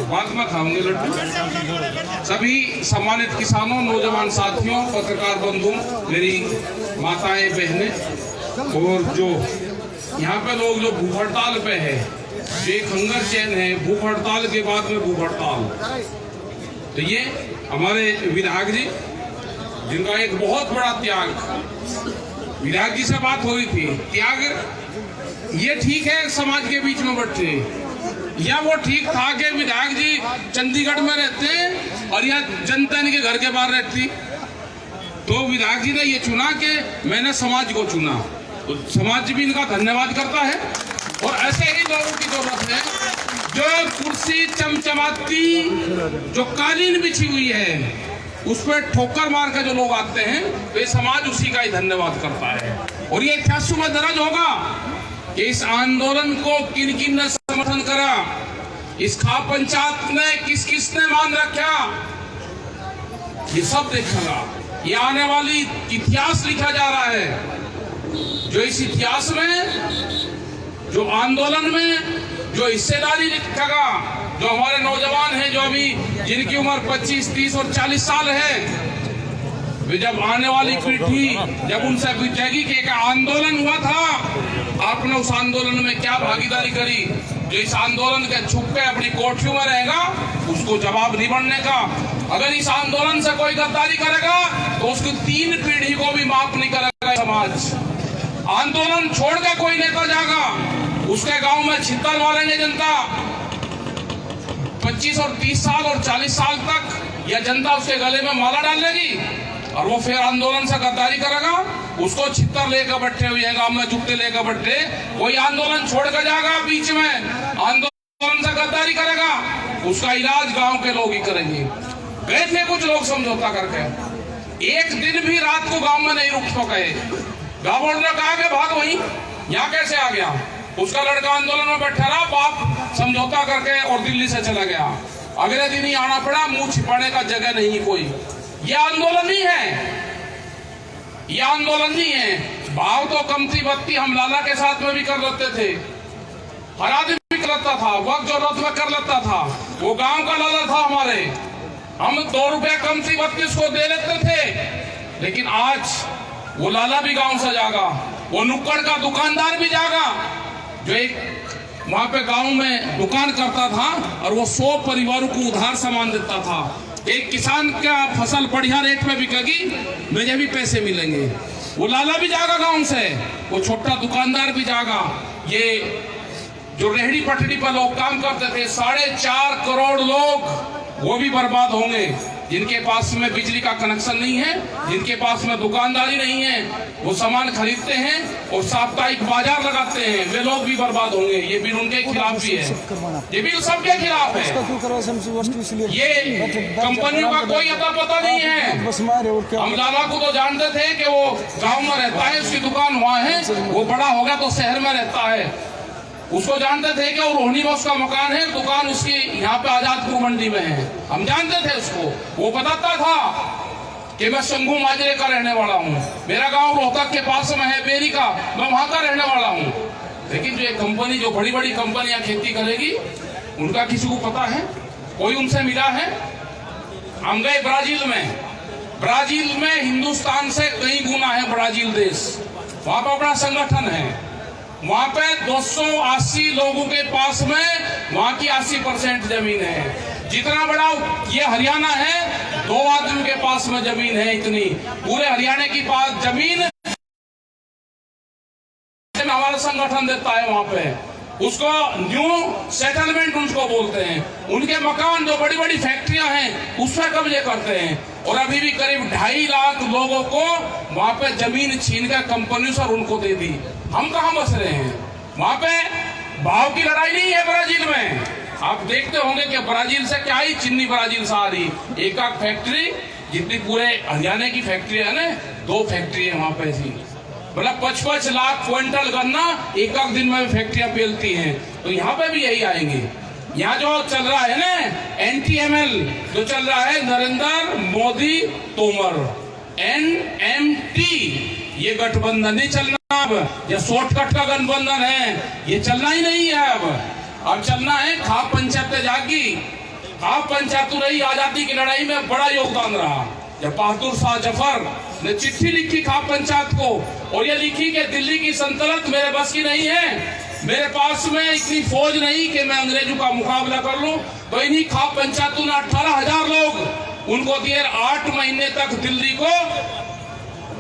बाद में खाऊंगे लड्डू। सभी सम्मानित किसानों, नौजवान साथियों, पत्रकार बंधुओं, मेरी माताएं, बहनें और जो यहाँ पे लोग जो भूख हड़ताल पे है, ये खंगर चैन है, भूख हड़ताल के बाद में भूख हड़ताल। तो ये हमारे विधायक जी, जिनका एक बहुत बड़ा त्याग, विधायक जी से बात हो रही थी, त्याग ये ठीक है समाज के बीच में बैठे, या वो ठीक था कि विधायक जी चंडीगढ़ में रहते और या जनता इनके घर के बाहर रहती। तो विधायक जी ने ये चुना कि मैंने समाज को चुना, तो समाज भी इनका धन्यवाद करता है। और ऐसे ही लोगों की जरूरत है जो कुर्सी चमचमाती, जो कालीन बिछी हुई है उस पर ठोकर मार के जो लोग आते हैं, तो ये समाज उसी का ही धन्यवाद करता है। और ये इतिहास में दर्ज होगा कि इस आंदोलन को किन किन ने समर्थन करा, इस खाप पंचायत में किस किस ने मान रखा, ये सब देखेगा। ये आने वाली इतिहास लिखा जा रहा है, जो इस इतिहास में, जो आंदोलन में जो हिस्सेदारी लिखेगा, जो हमारे नौजवान हैं, जो अभी जिनकी उम्र 25, 30 और 40 साल है, वे जब आने वाली पीढ़ी जब उनसे पूछेगी कि एक आंदोलन हुआ था, आपने उस आंदोलन में क्या भागीदारी करी, जो इस आंदोलन के छुप के अपनी कोठियों में रहेगा, उसको जवाब नहीं बनने का। अगर इस आंदोलन से कोई गद्दारी करेगा तो उसकी 3 पीढ़ी को भी माफ नहीं करेगा समाज। आंदोलन छोड़ के कोई नेता जाएगा, उसके गांव में छितर मारेंगे जनता। 25 और 30 साल और 40 साल तक यह जनता उसके गले में माला डाल लेगी और वो फिर आंदोलन से गद्दारी करेगा, उसको छितर लेकर बैठे हुए गांव में, जुट्टे लेकर बैठे, कोई आंदोलन छोड़ कर जाएगा, बीच में आंदोलन से गद्दारी करेगा, उसका इलाज गांव के लोग ही करेंगे। गए थे कुछ लोग समझौता करके, एक दिन भी रात को गांव में नहीं रुक सके। गांव वालों ने कहा कि भाग वहीं, यहाँ कैसे आ गया? उसका लड़का आंदोलन में बैठा रहा, बाप समझौता करके और दिल्ली से चला गया। अगले दिन ही आना पड़ा, मुंह छिपाने का जगह नहीं कोई। ये आंदोलन नहीं है, ये आंदोलन नहीं है। भाव तो कम थी बत्ती हम लाला के साथ में भी कर लेते थे, हर आदमी भी कर लेता था, वक्त जरूरत में कर लेता था। वो गांव का लाला था हमारे, हम 2 रुपया कम थी बत्ती उसको दे लेते थे। लेकिन आज वो लाला भी गांव से जागा, वो नुक्कड़ का दुकानदार भी जागा, जो एक वहां पे गांव में दुकान करता था और वो 100 परिवारों को उधार सामान देता था। एक किसान का फसल बढ़िया रेट में बिकेगी, मुझे भी पैसे मिलेंगे, वो लाला भी जागा गांव से, वो छोटा दुकानदार भी जागा। ये जो रेहड़ी पटड़ी पर लोग काम करते थे, 4.5 करोड़ लोग, वो भी बर्बाद होंगे। जिनके पास में बिजली का कनेक्शन नहीं है, जिनके पास में दुकानदारी नहीं है, वो सामान खरीदते हैं और साप्ताहिक बाजार लगाते हैं, वे लोग भी बर्बाद होंगे। ये बिल उनके खिलाफ भी है, ये बिल सबके खिलाफ है। ये कंपनियों का कोई अता पता नहीं है। हम लाला को तो जानते थे कि वो गांव में रहता है, उसकी दुकान वहाँ है, वो बड़ा हो गया तो शहर में रहता है। उसको जानते थे कि वो रोहिणी में उसका मकान है, दुकान उसकी यहाँ पे आजादपुर मंडी में है, हम जानते थे उसको। वो बताता था कि मैं शंभू माजरे का रहने वाला हूँ, मेरा गांव रोहतक के पास में है, बेरी का, मैं वहां का रहने वाला हूँ। लेकिन जो एक कंपनी, जो बड़ी बड़ी कंपनियां खेती करेगी, उनका किसी को पता है? कोई उनसे मिला है? हम गए ब्राजील में हिंदुस्तान से कई गुना है ब्राजील देश, वहां पर अपना संगठन है। वहां पे 280 लोगों के पास में वहां की 80% जमीन है। जितना बड़ा ये हरियाणा है, 2 आदमी के पास में जमीन है, इतनी पूरे हरियाणा की पास जमीन हमारा संगठन देता है। वहां पे उसको न्यू सेटलमेंट उसको बोलते हैं। उनके मकान, जो बड़ी बड़ी फैक्ट्रियां हैं, उस पर कब्जे करते हैं। और अभी भी करीब 2.5 लाख लोगों को वहां पे जमीन छीन कर कंपनी से उनको दे दी। हम कहां बस रहे हैं? वहां पे भाव की लड़ाई नहीं है ब्राजील में। आप देखते होंगे कि ब्राजील से क्या ही चिन्नी ब्राजील से आ रही, एक फैक्ट्री जितनी पूरे हरियाणा की फैक्ट्री है ना, 2 फैक्ट्री है वहां पे ऐसी, मतलब 55 लाख क्विंटल गन्ना एक दिन में फैक्ट्रियां पेलती हैं। तो यहाँ पे भी यही आएंगे। यहाँ जो चल रहा है ना NTML, जो चल रहा है नरेंद्र मोदी तोमर, NMT, ये गठबंधन नहीं चलना अब, ये शॉर्टकट का गठबंधन है, ये चलना ही नहीं है। अब चलना है खाप पंचायत जागी। खाप पंचायत रही आजादी की लड़ाई में बड़ा योगदान रहा। जब बहादुर शाह जफर ने चिट्ठी लिखी खाप पंचायत को और ये लिखी कि दिल्ली की सल्तनत मेरे बस की नहीं है, मेरे पास में इतनी फौज नहीं कि मैं अंग्रेजों का मुकाबला कर लूं, तो इन्हीं खाप पंचायतों ने 18,000 लोग उनको दिए। 8 महीने तक दिल्ली को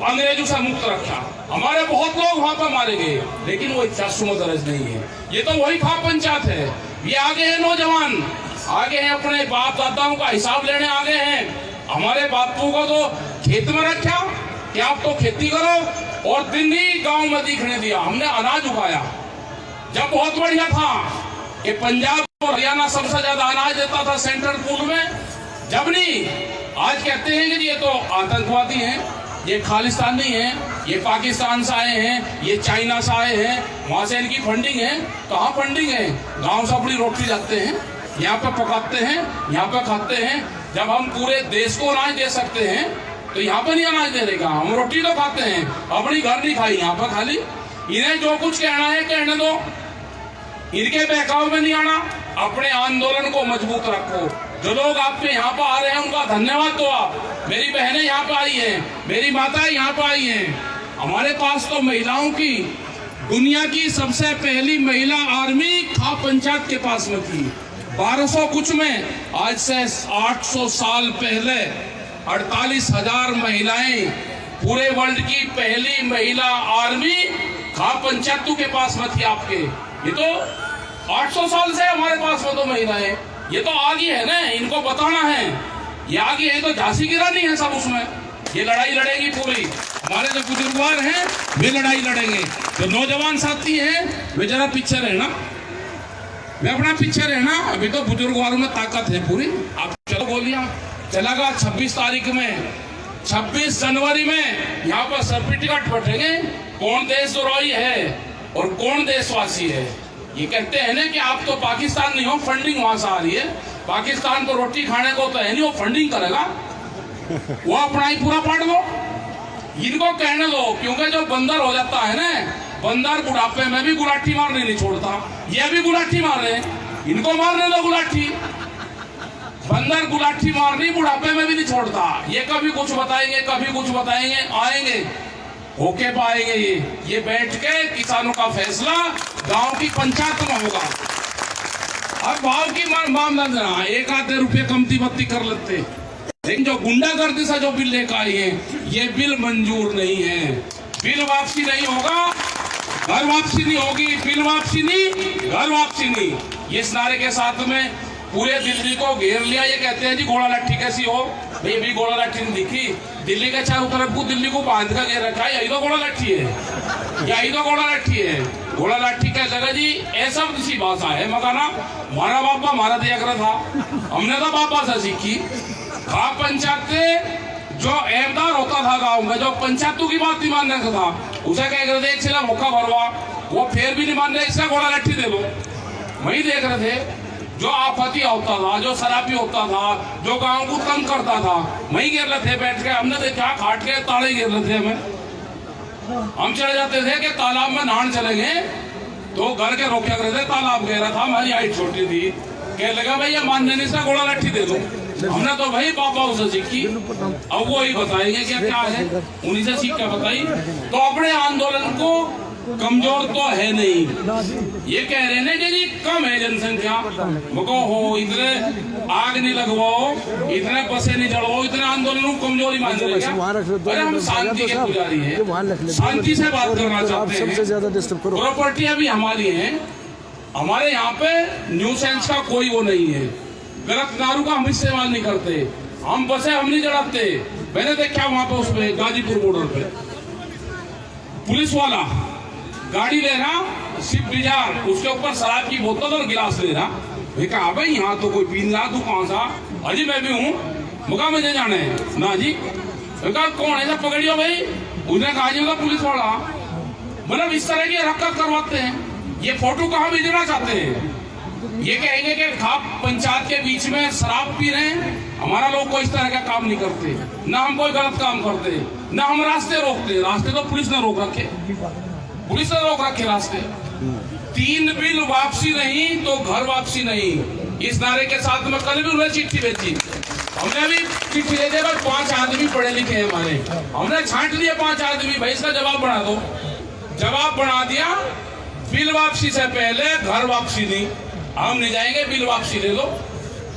अंग्रेजों से मुक्त रखा। हमारे बहुत लोग वहां पर मारे गए, लेकिन वो इतिहासों में दर्ज नहीं है। ये तो वही खाप पंचायत है। ये आगे है नौजवान, आगे हैं अपने बाप दादाओं का हिसाब लेने आगे हैं। हमारे बापू को तो खेत में रखा कि आप तो खेती करो, और दिन ही गांव में दिखने दिया। हमने अनाज उगाया जब बहुत बढ़िया था कि पंजाब और हरियाणा सबसे ज्यादा अनाज देता था सेंट्रल पूल में, जब नहीं। आज कहते हैं कि ये तो आतंकवादी हैं, ये खालिस्तानी हैं, ये पाकिस्तान से आए हैं, ये चाइना से आए हैं, वहां से इनकी फंडिंग है। कहाँ फंडिंग है? गांव से अपनी रोटी जाते हैं, यहाँ पे पकाते हैं, यहाँ पे खाते हैं। जब हम पूरे देश को अनाज दे सकते हैं तो यहाँ पे नहीं अनाज दे देगा। हम रोटी तो खाते हैं, अपनी घर नहीं खाई, यहाँ पे खाली। इन्हें जो कुछ कहना है कहने दो, इनके बहकाव में नहीं आना। अपने आंदोलन को मजबूत रखो। जो लोग आपके यहाँ पर आ रहे हैं उनका धन्यवाद दो। आप मेरी बहनें यहाँ पर आई हैं, मेरी माताएं यहाँ पर आई हैं। हमारे पास तो महिलाओं की दुनिया की सबसे पहली महिला आर्मी खाप पंचायत के पास में थी। 1200 कुछ में, आज से 800 साल पहले 48,000 महिलाएं, पूरे वर्ल्ड की पहली महिला आर्मी खाप पंचायतों के पास में थी आपके। ये तो 800 साल से हमारे पास में तो महिलाएं, ये तो आगे है ना, इनको बताना है। ये आगे है तो झांसी की रानी है सब उसमें। ये लड़ाई लड़ेगी पूरी। हमारे जो बुजुर्गवार हैं वे लड़ाई लड़ेंगे। जो नौजवान साथी हैं वे जरा पीछे रहना, वे अपना पीछे रहना। अभी तो बुजुर्गवारों में ताकत है पूरी। आप चलो गोलियां चलागा 26 तारीख में, 26 जनवरी में यहाँ पर सर्टिफिकेट बटेंगे कौन देशद्रोही है और कौन देशवासी है। ये कहते हैं ना कि आप तो पाकिस्तान नहीं हो, फंडिंग वहां से आ रही है। पाकिस्तान को रोटी खाने को तो है नहीं, वो फंडिंग करेगा, वो अपना ही पूरा पाट दो। इनको कहने दो, क्योंकि जो बंदर हो जाता है ना, बंदर बुढ़ापे में भी गुलाठी मारने नहीं छोड़ता। ये भी गुलाठी मार रहे हैं, इनको मारने दो गुलाठी। बंदर गुलाठी मारनी बुढ़ापे में भी नहीं छोड़ता। ये कभी कुछ बताएंगे, कभी कुछ बताएंगे, आएंगे होके पाएंगे। ये बैठ के किसानों का फैसला गांव की पंचायत में होगा। अब भाव की मामला ना 1-2 रुपये कमती बत्ती कर लेते, लेकिन जो गुंडागर्दी से जो बिल लेकर आई है, ये बिल मंजूर नहीं है। बिल वापसी नहीं होगा, घर वापसी नहीं होगी। बिल वापसी नहीं, घर वापसी नहीं। ये इस नारे के साथ में पूरे दिल्ली को घेर लिया। ये कहते हैं जी घोड़ा लाठी कैसी हो, भाई भी घोड़ा लाठी नहीं दिखी। दिल्ली के चारों तरफ को दिल्ली को बांध कर घेर रखा है, यही तो घोड़ा लाठी है, यही तो घोड़ा लाठी है। घोड़ा लाठी क्या जगह जी, ऐसा सी भाषा है मकाना। हमारा बापा हमारा दिया कर था, हमने तो बापा से सीखी। खाप पंचायत से जो एमदार होता था गांव में, जो पंचायतों की बात नहीं मानने का था, उसे कह रहे थे एक सिला मौका भरवा, वो फिर भी नहीं मान रहे, इसका घोड़ा लाठी दे दो। वही देख रहे थे जो आपत्ति होता था, जो शराबी होता था, जो गांव को तंग करता था, वही गिर रहे थे बैठ के। हमने देखा खाट के ताड़े गिर रहे थे। हम चले जाते थे कि तालाब में नहाने चलेंगे, तो घर के रोके रहे थे, तालाब गहरा था, हमारी हाइट छोटी थी। कह लगा भाई ये मानने नहीं, इसका घोड़ा लाठी दे दो। हमने तो भाई पापा उसे सीखी, अब वो ही बताएंगे क्या है, उन्हीं से सीख के बताई। तो अपने आंदोलन को कमजोर तो है नहीं। ये कह रहे हैं कि जी कम है जनसंख्या, मको हो इतने आग नहीं लगवाओ, इतने बसे नहीं चढ़वाओ, इतने आंदोलन को कमजोरी मान रहे हैं। अरे हम शांति के पुजारी हैं, शांति से बात करना चाहते हैं। प्रॉपर्टियां भी हमारी हैं, हमारे यहाँ पे न्यूसेंस का कोई वो नहीं है। गलत दारू का हम इस्तेमाल नहीं करते, हम बसे हम नहीं चढ़ाते। मैंने देखा वहां पे उसमें गाजीपुर बॉर्डर पे पुलिस वाला गाड़ी ले रहा, सिर्फ डिजार, उसके ऊपर शराब की बोतल और गिलास ले रहा। मैं कहा भाई यहाँ तो कोई पीन रहा, तू कौन सा? अजी मैं भी हूँ। मुझे मुझे जाने है ना जी। कहा कौन है, पकड़ियो भाई। उसने कहा जी पुलिस वाला। मतलब इस तरह की हरकत करवाते हैं। ये फोटो कहाँ भेजना चाहते हैं? ये कहेंगे कि खाप पंचायत के बीच में शराब पी रहे हैं। हमारा लोग कोई इस तरह का काम नहीं करते, ना हम कोई गलत काम करते, ना हम रास्ते रोकते। रास्ते तो पुलिस ने रोक रखे, पुलिस ने रोक रखे रास्ते। 3 बिल वापसी नहीं तो घर वापसी नहीं, इस नारे के साथ में कल भी उन्हें चिट्ठी भेजी। हमने भी चिट्ठी दे दिया, 5 आदमी पढ़े लिखे हैं हमारे, हमने छांट लिए 5 आदमी, भाई इसका जवाब बना दो। जवाब बना दिया, बिल वापसी से पहले घर वापसी नहीं। हम नहीं जाएंगे, बिल वापसी ले लो।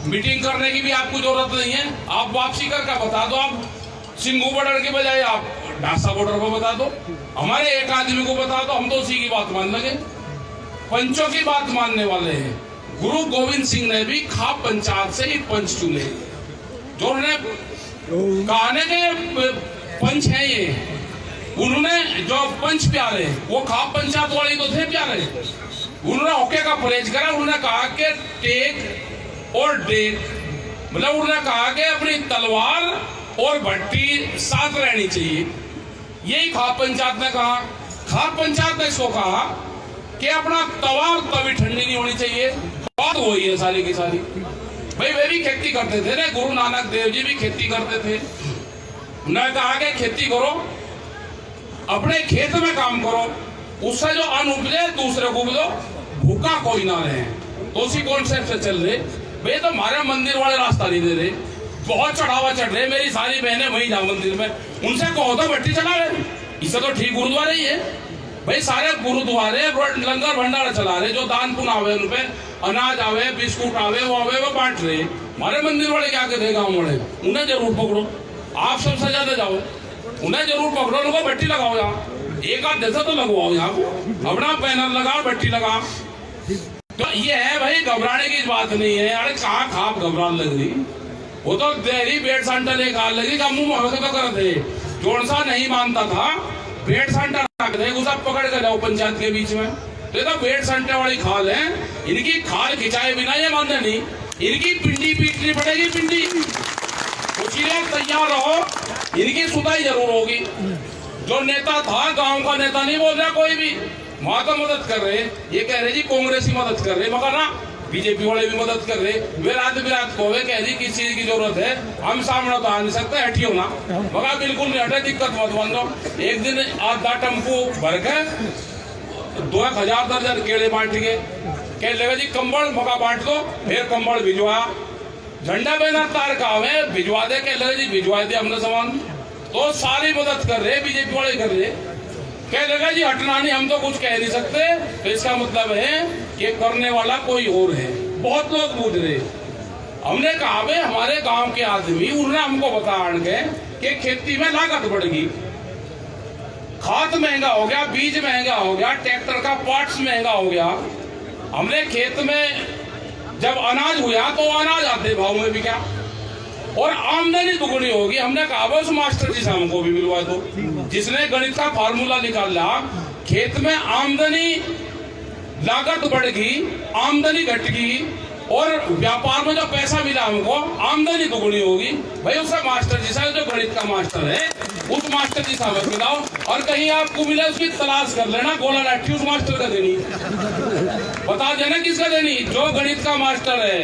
मीटिंग करने की भी आपको जरूरत नहीं है, आप वापसी करके बता दो। आप सिंघू बॉर्डर के बजाय आप ढासा बॉर्डर को बता दो, हमारे एक आदमी को बता दो, हम तो उसी की बात मान लगे। पंचों की बात मानने वाले हैं। गुरु गोविंद सिंह ने भी खाप पंचायत से ही पंच चुने, जो उन्होंने कहा के पंच है ये, उन्होंने जो पंच प्यारे वो खाप पंचायत वाले तो थे प्यारे। उन्होंने ओके का परहेज करा। उन्होंने कहा कि टेक और डेक, मतलब उन्होंने कहा कि अपनी तलवार और भट्टी साथ रहनी चाहिए। यही खाप पंचायत ने कहा। खाप पंचायत ने इसको कहा कि अपना तवा और तवी ठंडी नहीं होनी चाहिए। बात वही है सारी की सारी। भाई वे भी खेती करते थे ना, गुरु नानक देव जी भी खेती करते थे। उन्होंने कहा कि खेती करो, अपने खेत में काम करो, उससे जो अन्न उपजे दूसरे को दो, भूखा कोई ना रहे। तो उसी कॉन्सेप्ट से चल रहे। भाई तो हमारे मंदिर वाले रास्ता नहीं दे रहे, बहुत चढ़ावा चढ़ रहे। मेरी सारी बहनें वही जा मंदिर में, उनसे कहो तो भट्टी चला रहे। इससे तो ठीक गुरुद्वारे ही है। भाई सारे गुरुद्वारे लंगर भंडारा चला रहे, जो दान पुण्य आवे उन पे अनाज आवे, बिस्कुट आवे, वो बांट रहे। हमारे मंदिर वाले क्या कहते गाँव वाले, उन्हें जरूर पकड़ो। आप सब सजाते जाओ, उन्हें जरूर पकड़ो, उनको भट्टी लगाओ। यहाँ एक आध जैसा तो लगवाओ, यहाँ अपना बैनर लगा, भट्टी लगा। तो ये है भाई, घबराने की बात नहीं है। अरे कहाँ खाप घबराने लग रही, वो तो देरी बेड सांटा लेकर लगी का मुंह महक तो कर दे। जोड़ सा नहीं मानता था, बेड सांटा रख दे, उसे पकड़ कर जाओ पंचायत के बीच में। तो बेड सांटे वाली खाल है, इनकी खाल खिंचाए बिना ये मानते नहीं, इनकी पिंडी पीटनी पड़ेगी। पिंडी कुछ लोग तैयार रहो, इनकी सुधाई जरूर होगी। जो नेता था, गांव का नेता नहीं बोल रहा कोई भी, वहां तो मदद कर रहे। ये कह रहे जी कांग्रेस ही मदद कर रहे, मगर ना बीजेपी वाले भी मदद कर रहे। वे रात को वे कह रही किस चीज की जरूरत है, हम सामने तो आ नहीं सकते, हटियो ना। मगर बिल्कुल नहीं हटे, दिक्कत मत बन दो। एक दिन आधा टेम्पो भर के 2000 दर्जन केले बांट के, कह लगा जी कंबल मगा बांट दो। फिर कंबल भिजवाया, झंडा बैनर तार का हमें भिजवा दे, कह लगा जी भिजवा दे हमने सामान। तो सारी मदद कर रहे, बीजेपी वाले कर रहे। कह लगा जी हटना नहीं, हम तो कुछ कह नहीं सकते। तो इसका मतलब है कि करने वाला कोई और है। बहुत लोग पूछ रहे, हमने कहा भाई हमारे गांव के आदमी, उन्होंने हमको बताया कि खेती में लागत बढ़ गई, खाद महंगा हो गया, बीज महंगा हो गया, ट्रैक्टर का पार्ट्स महंगा हो गया। हमने खेत में जब अनाज हुआ तो अनाज आधे भाव में भी क्या, और आमदनी दुगनी होगी। हमने कहा उस मास्टर जी से हमको भी मिलवा दो, जिसने गणित का फार्मूला निकाला। खेत में आमदनी लागत बढ़ गई, आमदनी घट गई, और व्यापार में जो पैसा मिला हमको, आमदनी दुगनी होगी। भाई उससे मास्टर जी से, जो गणित का मास्टर है, उस मास्टर जी से मिलाओ। और कहीं आपको मिले उसकी तलाश कर लेना, गोला लाठी उस मास्टर का देनी, बता देना किसका देनी। जो गणित का मास्टर है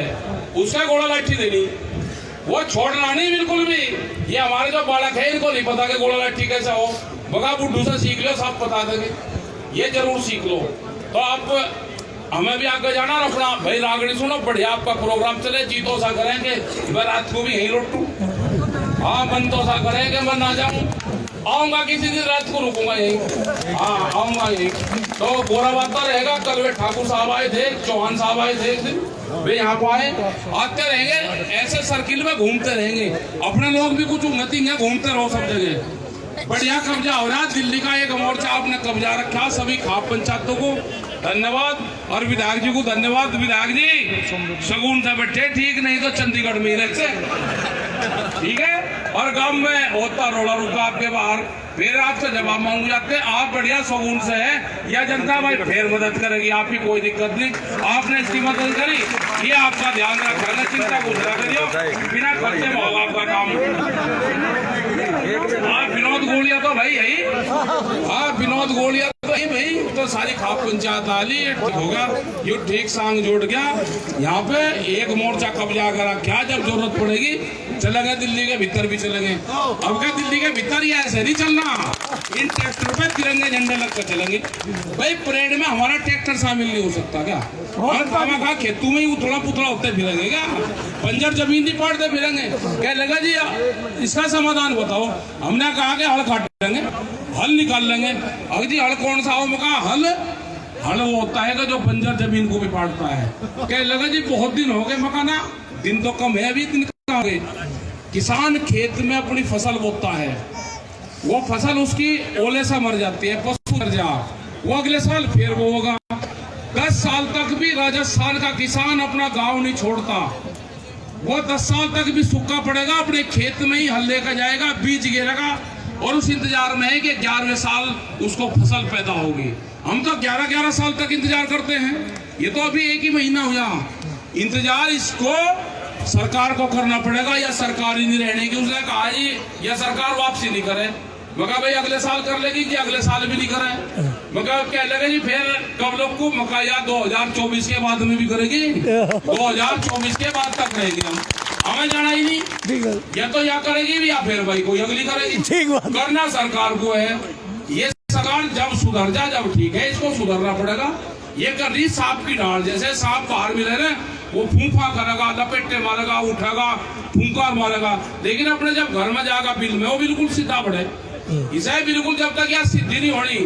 उसका गोला लाठी देनी, वो छोड़ना नहीं बिल्कुल भी। ये हमारे जो बालक है, इनको नहीं पता कि गोला लाठी कैसा हो, बगा बुड्ढू से सीख लो, सब बता देंगे। ये जरूर सीख लो। तो आप हमें भी आगे जाना रखना भाई। रागड़ी सुनो, बढ़िया आपका प्रोग्राम चले, जीतो सा करेंगे, मैं रात को भी यहीं लौटू। हाँ मन तो सा करेंगे, मैं ना जाऊँ, आऊंगा किसी दिन रात को, रुकूंगा यहीं। हाँ आऊंगा यहीं। तो गोरा बाता रहेगा। कल वे ठाकुर साहब आए थे, चौहान साहब आए थे, एक दिन वे यहाँ को आए, आते रहेंगे, ऐसे सर्किल में घूमते रहेंगे। अपने लोग भी कुछ उन्नति है, घूमते रहो सब जगह। बढ़िया कब्जा हो रहा है, दिल्ली का एक मोर्चा आपने कब्जा रखा। सभी खाप पंचायतों को धन्यवाद, और विधायक जी को धन्यवाद। विधायक जी शगुन से बैठे, ठीक नहीं तो चंडीगढ़ में ही रहते, ठीक है। और गांव में होता रोड़ा रुका आपके बाहर, फिर आपसे जवाब मांग जाते। आप बढ़िया शगुन से है, या जनता भाई फिर मदद करेगी, आपकी कोई दिक्कत नहीं। आपने इसकी मदद करी, ये आपका ध्यान रखा है, चिंता कुछ ना करियो, बिना खर्चे में होगा आपका काम। हाँ विनोद गोलिया तो भाई यही, हाँ विनोद गोलिया तो भाई, तो तो सारी खाप पंचायत आली ठीक हो गया, ये ठीक सांग जोड़ गया। यहाँ पे एक मोर्चा कब्जा करा, क्या जब जरूरत पड़ेगी चले गए दिल्ली के भीतर भी चले गए। अब क्या दिल्ली के भीतर ही ऐसे नहीं चलना, इन ट्रैक्टर पे तिरंगे झंडे लगकर चलेंगे। भाई परेड में हमारा ट्रैक्टर शामिल नहीं हो सकता क्या? और खामा खेतों में ही उथड़ा पुथड़ा होते फिरेंगे क्या? बंजर जमीन नहीं पाड़ते फिरेंगे क्या? लगा जी इसका समाधान बताओ। हमने कहा कि हल काटेंगे, हल निकाल लेंगे। अगर जी हल कौन सा हो? मैं कहा हल वो होता है कि जो बंजर जमीन को भी पाड़ता है। क्या लगा जी बहुत दिन हो गए मकाना, दिन तो कम है अभी, दिन कहाँ गए। किसान खेत में अपनी फसल बोता है, वो फसल उसकी ओले से मर जाती है, पशु मर जा, वो अगले साल फिर वो होगा। 10 साल तक भी राजस्थान का किसान अपना गांव नहीं छोड़ता, वो 10 साल तक भी सूखा पड़ेगा, अपने खेत में ही हल लेकर जाएगा, बीज गिरेगा और उस इंतजार में है कि 11वें साल उसको फसल पैदा होगी। हम तो 11-11 साल तक इंतजार करते हैं, ये तो अभी 1 ही महीना हुआ इंतजार। इसको सरकार को करना पड़ेगा या सरकार ही नहीं रहने की। उसने कहा जी या सरकार वापसी नहीं करे, मगर भाई अगले साल कर लेगी जी, अगले साल भी नहीं करे। मगर क्या लगे जी फिर कब लोग को मका या 2024 के बाद में भी करेगी, 2024 के बाद तक रहेगी। हम हमें जाना ही नहीं, या तो या करेगी भी या फिर भाई कोई अगली करेगी। करना सरकार को है। ये सरकार जब सुधर जा जब ठीक है, इसको सुधरना पड़ेगा। ये कर रही सांप की डाल, जैसे सांप बाहर मिले रहे वो फूंफा करेगा, लपेटे मारेगा, उठेगा, फूंकार मारेगा, लेकिन अपने जब घर में जाएगा बिल में वो बिल्कुल सीधा बढ़े। इसे बिल्कुल जब तक यह सिद्धि नहीं होनी,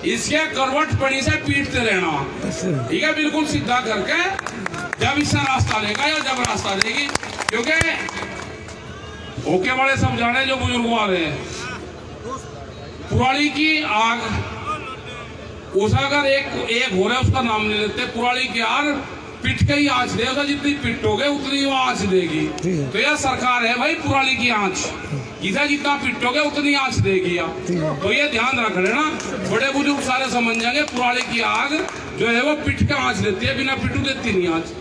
इसके करवट पड़ी से पीटते रहना, ठीक है, बिल्कुल सीधा करके जब इससे रास्ता लेगा या जब रास्ता देगी। क्योंकि ओके बड़े सब जाने जो बुजुर्ग वाले हैं, पुरानी की आग उस अगर एक हो रहा है उसका नाम नहीं लेते, पुरानी की आग पिट के ही आंच देगा, जितनी पिटोगे उतनी वो आंच देगी। तो यह सरकार है भाई पुरानी की आंच, इधर जितना पिटोगे उतनी आंच देगी। तो ये ध्यान रख लेना, बड़े बुजुर्ग सारे समझ जाएंगे। पुरानी की आग जो है वो पिट के आंच देती है, बिना पिटू देती नहीं आंच।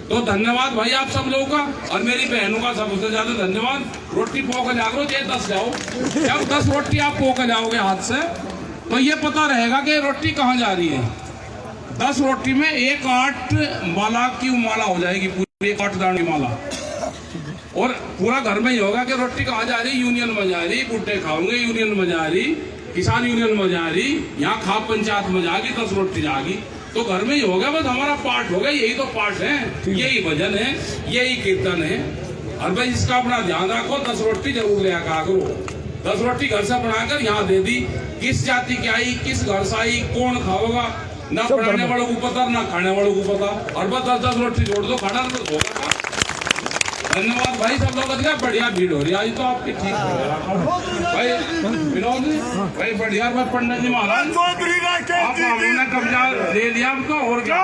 तो धन्यवाद भाई आप सब लोगों का, और मेरी बहनों का सबसे ज्यादा धन्यवाद। रोटी पोक जाओ चाहे 10 जाओ, जब 10 रोटी आप पोक जाओगे हाथ से तो ये पता रहेगा कि रोटी कहाँ जा रही है। 10 रोटी में 1 8 माला की माला हो जाएगी, पूरी 1 8 दाने माला, और पूरा घर में ही होगा कि रोटी कहाँ जा रही, यूनियन में जा रही, बुट्टे खाओगे यूनियन में जा रही, किसान यूनियन में जा रही, यहाँ खाप पंचायत में जाएगी, 10 रोटी जाएगी। तो घर में ही होगा, बस हमारा पाठ होगा। यही तो पाठ है, यही भजन है, यही कीर्तन है। और भाई इसका अपना ध्यान रखो, 10 रोटी जरूर ले आकर करो। 10 रोटी घर से बनाकर यहाँ दे दी, किस जाति की आई, किस घर से आई, कौन खाओगा, ना पढ़ाने वालों को पता ना खाने वालों को पता। और बस 10 रोटी जोड़ दो, खाना तो होगा। धन्यवाद भाई सब लोग, बढ़िया भीड़ हो रही है आज तो आपकी, ठीक है भाई विनोद जी भाई, बढ़िया भाई। पंडित जी महाराज हमने कब्जा ले लिया आपका, और क्या